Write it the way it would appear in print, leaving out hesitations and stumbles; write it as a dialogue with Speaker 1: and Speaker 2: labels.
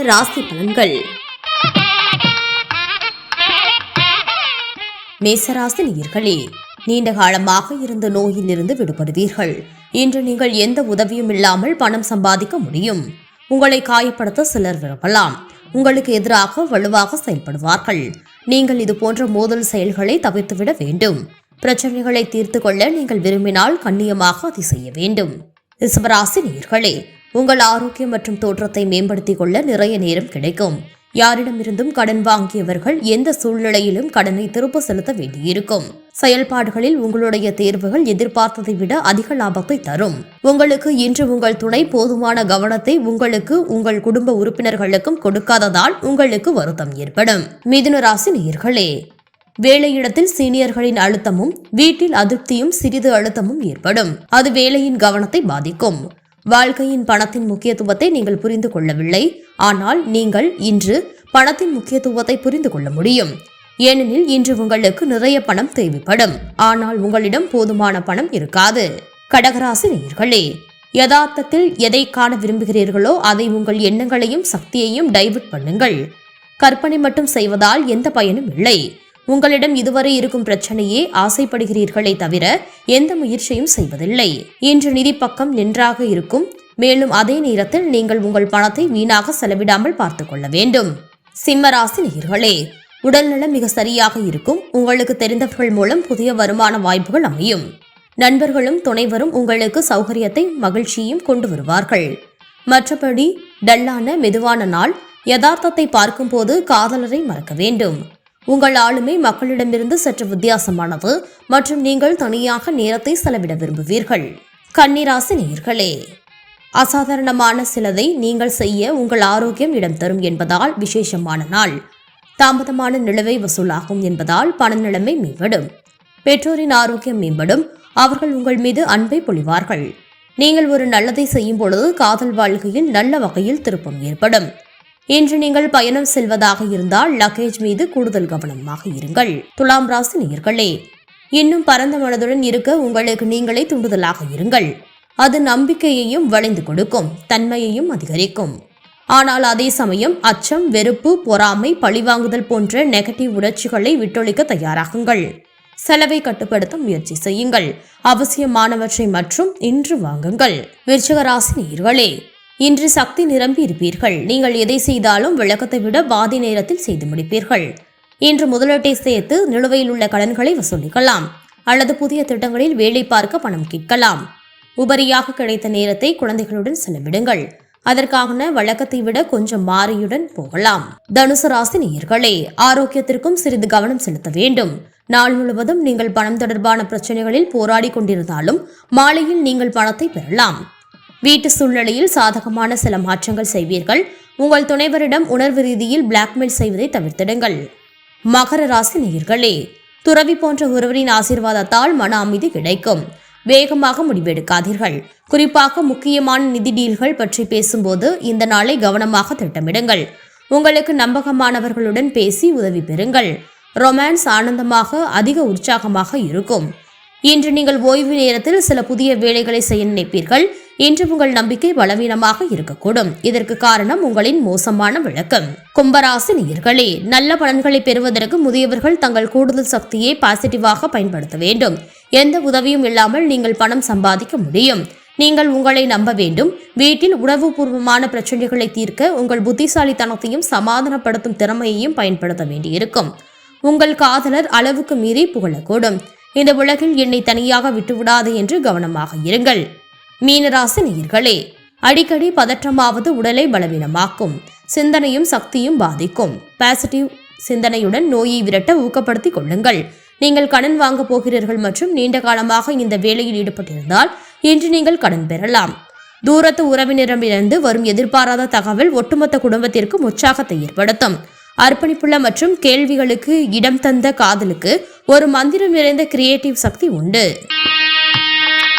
Speaker 1: ராசி பலன்கள். மேசராசி நேயர்களே, நீண்ட காலமாக இருந்த நோயிலிருந்து விடுபடுவீர்கள். இன்று நீங்கள் எந்த உதவியும் இல்லாமல் பணம் சம்பாதிக்க முடியும். உங்களை காயப்படுத்த சிலர் விரும்பலாம். உங்களுக்கு எதிராக வலுவாக செயல்படுவார்கள். நீங்கள் இது போன்ற மோதல் செயல்களை தவிர்த்துவிட வேண்டும். பிரச்சனைகளை தீர்த்து கொள்ள நீங்கள் விரும்பினால் கண்ணியமாக அதை செய்ய வேண்டும். ரிஷபராசி நேயர்களே, உங்கள் ஆரோக்கியம் மற்றும் தோற்றத்தை மேம்படுத்திக் கொள்ள நிறைய நேரம் கிடைக்கும். யாரிடமிருந்தும் கடன் வாங்கியவர்கள் எந்த சூழ்நிலையிலும் கடனை திரும்ப செலுத்த வேண்டியிருக்கும். செயல்பாடுகளில் உங்களுடைய தேர்வுகள் எதிர்பார்த்ததை விட அதிக லாபத்தை தரும். உங்களுக்கு இன்று உங்கள் துணை போதுமான கவனத்தை உங்களுக்கு உங்கள் குடும்ப உறுப்பினர்களுக்கும் கொடுக்காததால் உங்களுக்கு வருத்தம் ஏற்படும். மிதுன ராசி நேயர்களே, வேலையிடத்தில் சீனியர்களின் அழுத்தமும் வீட்டில் அதிருப்தியும் சிறிது அழுத்தமும் ஏற்படும். அது வேலையின் கவனத்தை பாதிக்கும். வாழ்க்கையின் பணத்தின் முக்கியத்துவத்தை நீங்கள் புரிந்து கொள்ளவில்லை. ஆனால் நீங்கள் இன்று பணத்தின் முக்கியத்துவத்தை புரிந்து கொள்ள முடியும். ஏனெனில் இன்று உங்களுக்கு நிறைய பணம் தேவைப்படும். ஆனால் உங்களிடம் போதுமான பணம் இருக்காது. கடகராசி நேயர்களே, யதார்த்தத்தில் எதை காண விரும்புகிறீர்களோ அதை உங்கள் எண்ணங்களையும் சக்தியையும் டைவர்ட் பண்ணுங்கள். கற்பனை மட்டும் செய்வதால் எந்த பயனும் இல்லை. உங்களிடம் இதுவரை இருக்கும் பிரச்சனையே ஆசைப்படுகிறீர்களே தவிர எந்த முயற்சியும் செய்வதில்லை. இன்று நிதி பக்கம் நன்றாக இருக்கும். மேலும் அதே நேரத்தில் நீங்கள் உங்கள் பணத்தை வீணாக செலவிடாமல் பார்த்துக் கொள்ள வேண்டும். சிம்மராசி நேயர்களே, உடல்நலம் மிக சரியாக இருக்கும். உங்களுக்கு தெரிந்தவர்கள் மூலம் புதிய வருமான வாய்ப்புகள் அமையும். நண்பர்களும் துணைவரும் உங்களுக்கு சௌகரியத்தை மகிழ்ச்சியும் கொண்டு வருவார்கள். மற்றபடி டல்லான மெதுவான நாள். யதார்த்தத்தை பார்க்கும் போது காதலரை மறக்க வேண்டும். உங்கள் ஆளுமை மக்களிடமிருந்து சற்று வித்தியாசமானது மற்றும் நீங்கள் தனியாக நேரத்தை செலவிட விரும்புவீர்கள். கன்னிராசி நேயர்களே, அசாதாரணமான சிலதை நீங்கள் செய்ய உங்கள் ஆரோக்கியம் இடம் தரும் என்பதால் விசேஷமான நாள். தாமதமான நிலவை வசூலாகும் என்பதால் பண நிலைமை மேம்படும். பெற்றோரின் ஆரோக்கியம் மேம்படும். அவர்கள் உங்கள் மீது அன்பை பொழிவார்கள். நீங்கள் ஒரு நல்லதை செய்யும் பொழுது காதல் வாழ்க்கையில் நல்ல வகையில் திருப்பம் ஏற்படும். இன்று நீங்கள் பயணம் செல்வதாக இருந்தால் லக்கேஜ் மீது கூடுதல் கவனமாக இருங்கள். துலாம் ராசி நேயர்களே, இன்னும் பரந்த மனதுடன் இருக்க உங்களுக்கு நீங்களே தூண்டுதலாக இருங்கள். அது நம்பிக்கையையும் வளைந்து கொடுக்கும், தன்மையையும் அதிகரிக்கும். ஆனால் அதே சமயம் அச்சம், வெறுப்பு, பொறாமை, பழிவாங்குதல் போன்ற நெகட்டிவ் உணர்ச்சிகளை விட்டொழிக்க தயாராகுங்கள். செலவை கட்டுப்படுத்த முயற்சி செய்யுங்கள். அவசியமானவற்றை மற்றும் இன்று வாங்குங்கள். விருச்சிக ராசி நேயர்களே, இன்று சக்தி நிரம்பி இருப்பீர்கள். நீங்கள் எதை செய்தாலும் விளக்கத்தை விட பாதி நேரத்தில் செய்து முடிப்பீர்கள். இன்று முதலீட்டை சேர்த்து நிலுவையில் உள்ள கடன்களை வசூலிக்கலாம் அல்லது புதிய திட்டங்களில் வேலை பார்க்க பணம் கேட்கலாம். உபரியாக கிடைத்த நேரத்தை குழந்தைகளுடன் செலவிடுங்கள். அதற்கான வழக்கத்தை விட கொஞ்சம் மாறியுடன் போகலாம். தனுசு ராசி நேயர்களே, ஆரோக்கியத்திற்கும் சிறிது கவனம் செலுத்த வேண்டும். நாள் முழுவதும் நீங்கள் பணம் தொடர்பான பிரச்சனைகளில் போராடி கொண்டிருந்தாலும் மாலையில் நீங்கள் பணத்தை பெறலாம். வீட்டு சூழ்நிலையில் சாதகமான சில மாற்றங்கள் செய்வீர்கள். உங்கள் துணைவரிடம் உணர்வு ரீதியில் பிளாக்மெயில் செய்வதை தவிர்த்திடுங்கள். மகர ராசி நேயர்களே, துறவி போன்ற ஒருவரின் ஆசீர்வாதத்தால் மன அமைதி கிடைக்கும். வேகமாக முடிவெடுக்காதீர்கள். குறிப்பாக முக்கியமான நிதி டீல்கள் பற்றி பேசும்போது இந்த நாளை கவனமாக திட்டமிடுங்கள். உங்களுக்கு நம்பகமானவர்களுடன் பேசி உதவி பெறுங்கள். ரொமான்ஸ் ஆனந்தமாக அதிக உற்சாகமாக இருக்கும். இன்று நீங்கள் ஓய்வு நேரத்தில் சில புதிய வேலைகளை செய்ய நினைப்பீர்கள். இன்று உங்கள் நம்பிக்கை பலவீனமாக இருக்கக்கூடும். இதற்கு காரணம் உங்களின் மோசமான விளக்கம். கும்பராசி நேயர்களே, நல்ல பலன்களை பெறுவதற்கு முதியவர்கள் தங்கள் கூடுதல் சக்தியை பாசிட்டிவாக பயன்படுத்த வேண்டும். எந்த உதவியும் இல்லாமல் நீங்கள் பணம் சம்பாதிக்க முடியும். நீங்கள் உங்களை நம்ப வேண்டும். வீட்டில் உணவுபூர்வமான பிரச்சனைகளை தீர்க்க உங்கள் புத்திசாலித்தனத்தையும் சமாதானப்படுத்தும் திறமையையும் பயன்படுத்த வேண்டியிருக்கும். உங்கள் காதலர் அளவுக்கு மீறி புகழக்கூடும். இந்த உலகில் என்னை தனியாக விட்டுவிடாது என்று கவனமாக இருங்கள். மீனராசி நேயர்களே, அடிக்கடி பதற்றமாவது உடலை பலவீனமாக்கும். சிந்தனையும் சக்தியும் பாதிக்கும். பாசிட்டிவ் சிந்தனையுடன் நோயை விரட்ட ஊக்கப்படுத்திக் கொள்ளுங்கள். நீங்கள் கடன் வாங்க போகிறீர்கள் மற்றும் நீண்ட காலமாக இந்த வேலையில் ஈடுபட்டிருந்தால் இன்று நீங்கள் கடன் பெறலாம். தூரத்து உறவினரிடமிருந்து வரும் எதிர்பாராத தகவல் ஒட்டுமொத்த குடும்பத்திற்கு உற்சாகத்தை ஏற்படுத்தும். அர்ப்பணிப்புள்ள மற்றும் கேள்விகளுக்கு இடம் தந்த காதலுக்கு ஒரு மந்திரம் நிறைந்த கிரியேட்டிவ் சக்தி உண்டு.